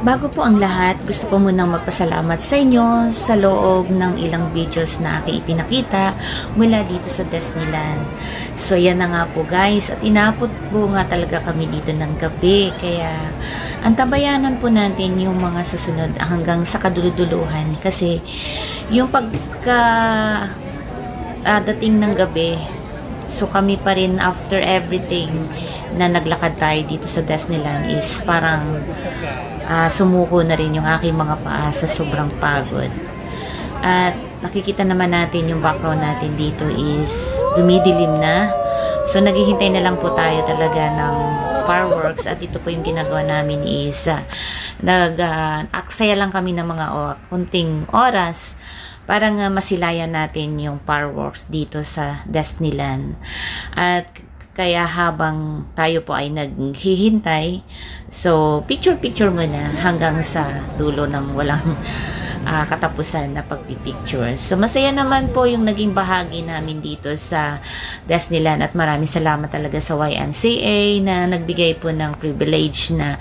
Bago po ang lahat, gusto ko munang magpasalamat sa inyo sa loob ng ilang videos na aking ipinakita mula dito sa Disneyland. So yan na nga po guys, at inabot po nga talaga kami dito ng gabi. Kaya antabayanan po natin yung mga susunod hanggang sa kaduluduluhan. Kasi yung dating ng gabi, so kami pa rin after everything na naglakad tayo dito sa Disneyland is parang sumuko na rin yung aking mga paa sa sobrang pagod. At nakikita naman natin yung background natin dito is dumidilim na. So naghihintay na lang po tayo talaga ng fireworks, at ito po yung ginagawa namin is aksaya lang kami ng mga kunting oras para nga masilayan natin yung fireworks dito sa Disneyland. At kaya habang tayo po ay naghihintay, so picture-picture muna hanggang sa dulo ng walang katapusan na pagpipicture. So masaya naman po yung naging bahagi namin dito sa Disneyland, at maraming salamat talaga sa YMCA na nagbigay po ng privilege na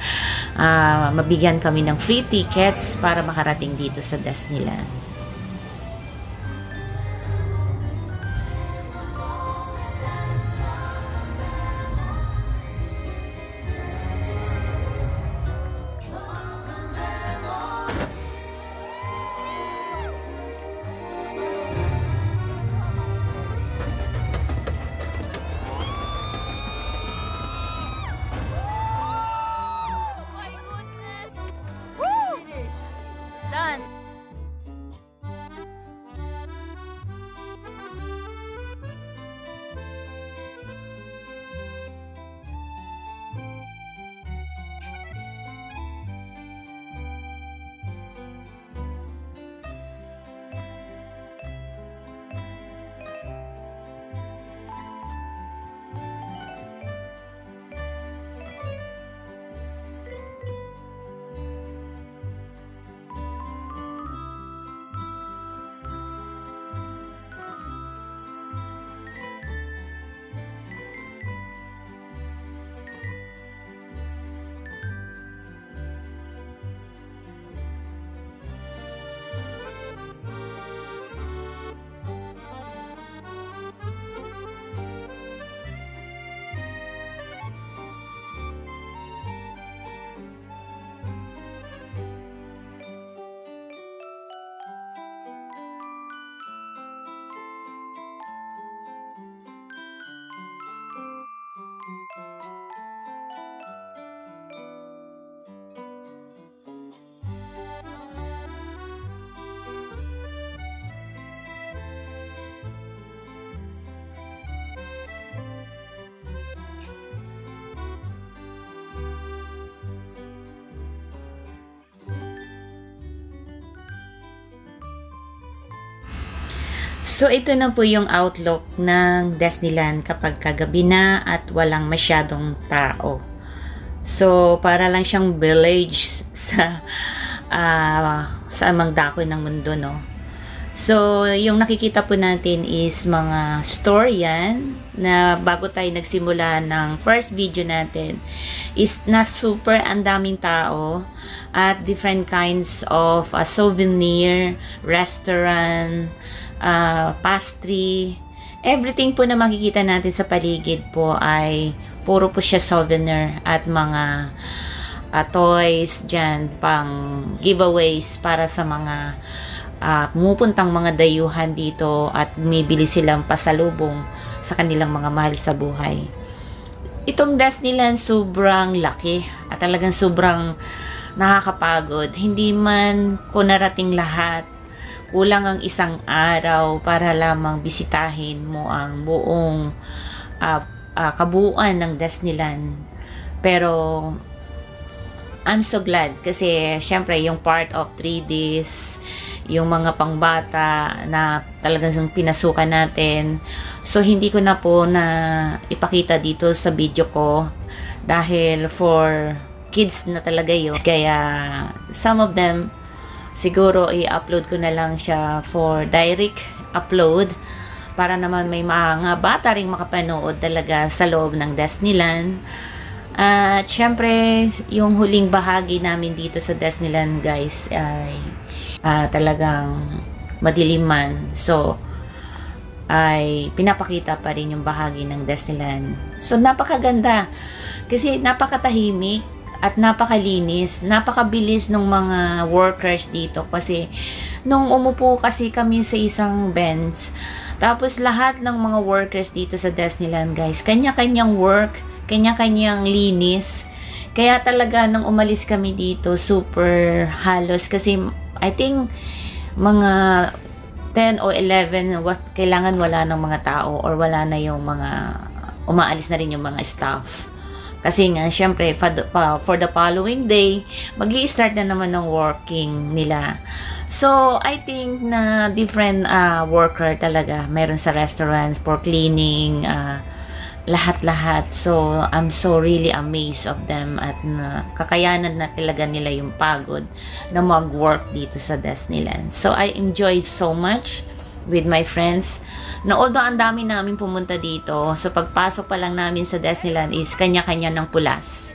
mabigyan kami ng free tickets para makarating dito sa Disneyland. So ito na po yung outlook ng Disneyland kapag kagabi na at walang masyadong tao. So para lang siyang village sa amang dako ng mundo, no? So yung nakikita po natin is mga store yan na bago tayo nagsimula ng first video natin is na super ang daming tao at different kinds of souvenir, restaurant, pastry, everything po na makikita natin sa paligid po ay puro po siya souvenir at mga toys dyan, pang giveaways para sa mga pumupuntang mga dayuhan dito at bumibili silang pasalubong sa kanilang mga mahal sa buhay. Itong Disneyland sobrang laki at talagang sobrang nakakapagod. Hindi man ko narating lahat, kulang ang isang araw para lamang bisitahin mo ang buong kabuuan ng Disneyland. Pero I'm so glad kasi syempre yung part of 3 days, yung mga pangbata na talagang pinasukan natin. So hindi ko na po na ipakita dito sa video ko dahil for kids na talaga yun. Kaya some of them siguro i-upload ko na lang siya for direct upload para naman may mga bata ring makapanood talaga sa loob ng Disneyland. At syempre, yung huling bahagi namin dito sa Disneyland guys ay talagang madiliman. So, ay pinapakita pa rin yung bahagi ng Disneyland. So, napakaganda. Kasi napakatahimik at napakalinis. Napakabilis ng mga workers dito. Kasi, nung umupo kasi kami sa isang bench, tapos lahat ng mga workers dito sa Disneyland guys, kanya-kanyang work, kanya-kanyang linis. Kaya talaga nung umalis kami dito, super halos. Kasi, I think, mga 10 or 11, kailangan wala ng mga tao or wala na yung mga, umaalis na rin yung mga staff. Kasi nga, syempre, for the following day, mag-i-start na naman ng working nila. So, I think na different worker talaga. Meron sa restaurants, for cleaning, lahat-lahat. So, I'm so really amazed of them at kakayanan na talaga nila yung pagod na mag-work dito sa Disneyland. So, I enjoyed so much with my friends. Na although ang dami namin pumunta dito, so pagpasok pa lang namin sa Disneyland is kanya-kanya ng pulas.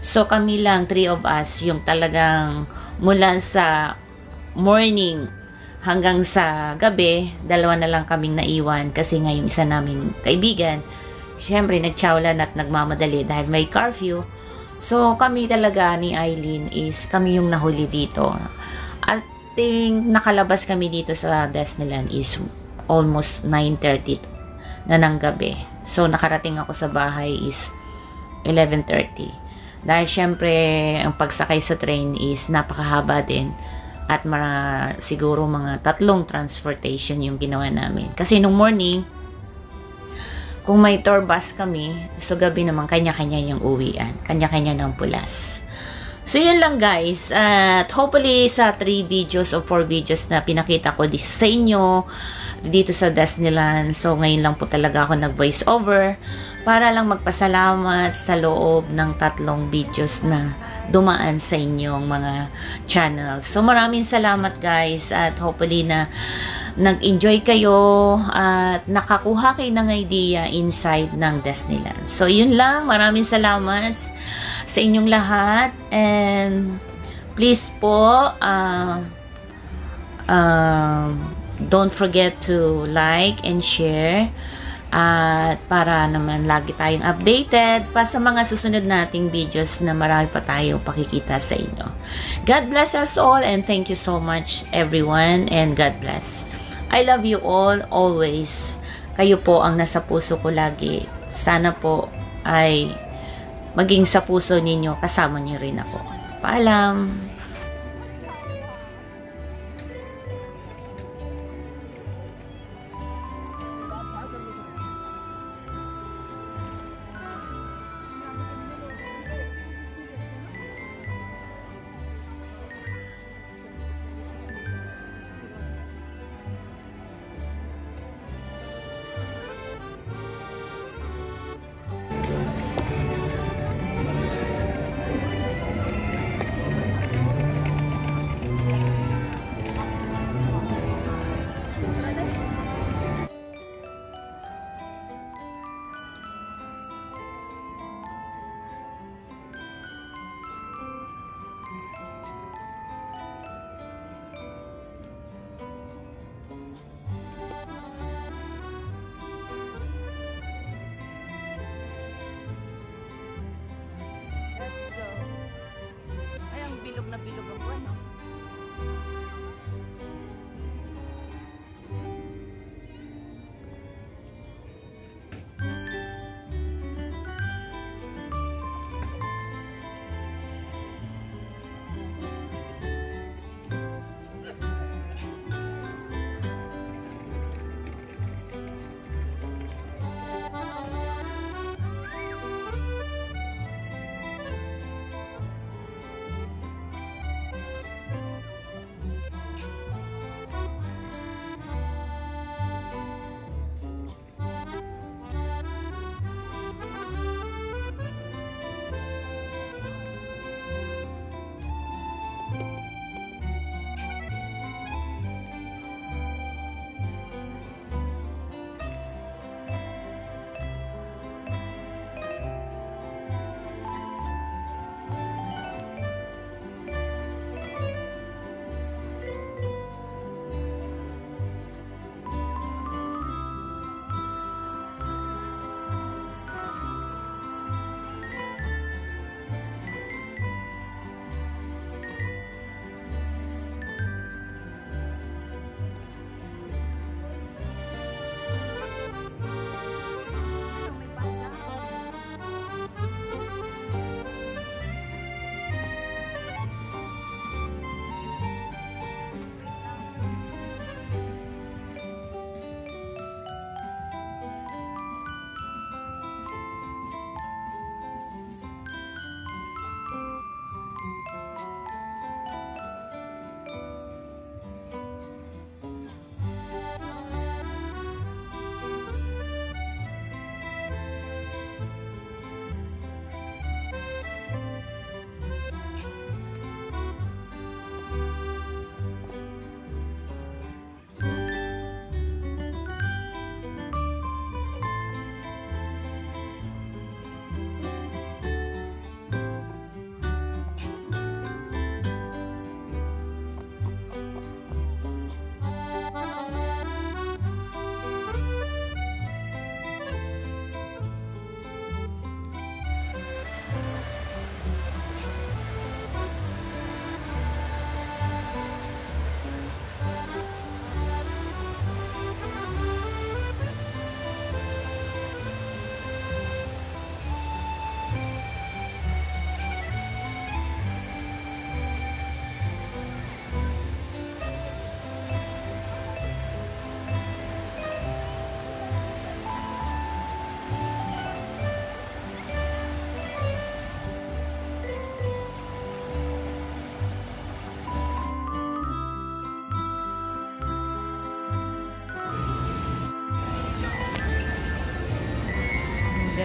So, kami lang, 3 of us, yung talagang mula sa morning hanggang sa gabi, 2 na lang kaming naiwan kasi nga yung isa naming kaibigan, syempre, nagtsawlan at nagmamadali dahil may curfew. So, kami talaga ni Eileen is kami yung nahuli dito. At nakalabas kami dito sa Disneyland is almost 9:30 na ng gabi. So, nakarating ako sa bahay is 11:30. Dahil syempre, ang pagsakay sa train is napakahaba din. At siguro mga 3 transportation yung ginawa namin. Kasi nung morning, kung may tour bus kami, so gabi naman kanya-kanya yung uwian. Kanya-kanya ng pulas. So, yun lang guys. At hopefully sa 3 videos o 4 videos na pinakita ko sa inyo dito sa Disneyland. So, ngayon lang po talaga ako nag-voice over para lang magpasalamat sa loob ng 3 videos na dumaan sa inyong mga channel. So, maraming salamat guys at hopefully na nag-enjoy kayo at nakakuha kayo ng idea inside ng Disneyland. So, yun lang. Maraming salamat sa inyong lahat and please po don't forget to like and share at para naman lagi tayong updated pa sa mga susunod nating videos na marami pa tayo pakikita sa inyo. God bless us all and thank you so much everyone and God bless. I love you all always. Kayo po ang nasa puso ko lagi. Sana po ay maging sa puso ninyo kasama niyo rin ako. Paalam! Bilog na bilog ako, ano?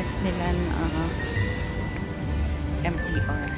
Disneyland MTR.